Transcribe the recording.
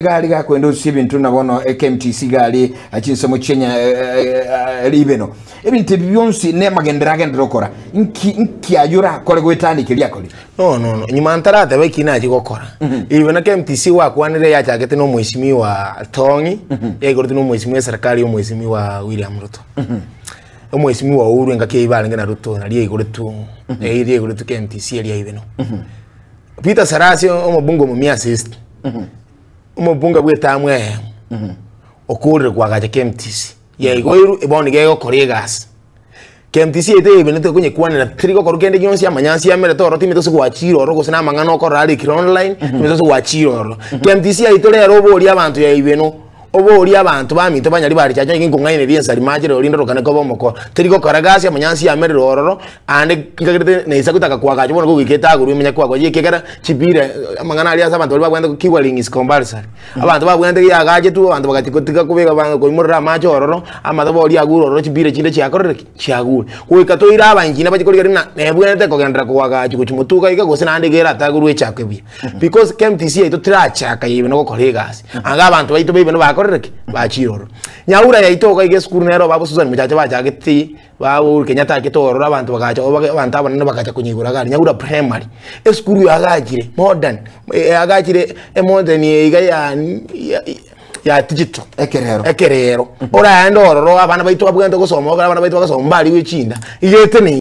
Gali ga kwendo sibintu nabono KMTC gali achisomo Kenya libeno ebintu byonsi ne magendera rokora nki ayura kole gwetandike lyakoli no nyuma ntarate bakina gikokora ibena KMTC wakwanire yachagete no mweshimiwa Tongi yegorete no mweshimiwa serikali yo mweshimiwa William Ruto omweshimiwa Uhuru ngake ibarange na Ruto na liyegoretu liyegoretu KMTC ali ibeno Peter Sarasi omubungo mu assist umubunga bwetamwe okurire kwagaje KMTC yego ibone gego koregas KMTC ite ibinete kunye kwanira trigo korugende yonsi amanyansi yamere toro timito se kwachiro ro gusina mangano ko rali online timito se kwachiro ro KMTC ayitole robo oli abantu ya ibeno obo oli abantu bamito banyali bari cyaje ngingongaine riensa rimagire olindo rokane ko bomoko trigo koragasi amanyansi yamere roro ande ngagirete neisa kutaka kwagaje bono kugiketa guru imenya kwagwa yekegara chibire amangana ali asa abantu bali bagwenda kiwaling is compulsory abantu bagwenda yagaje tu abantu bagatikotika kubega banga ko imurra macho ororo amado oli aguru ororo chibire chinde cyakorere cyaguru kuikato ira abangina bagikorera na nebwende ko gendera kwagaje kuchimutuka ikagose nande gera ataguru echakwebye because KMTC ito trachaka yibino ko kolegasi anga abantu bayito bibino bakore bachiroro nyaura yaitoka ige skuru nero babo Susan muchache bachageti babo Kenyatta kitoro abantu bagacha abantu abana bagacha kunyigura gari nyaura primary skuru yagagire modern yagagire modern iga ya digital ekerero ora ndo ororo abana baito bagwenda gusoma abana baito bagasoma bali wichinda igete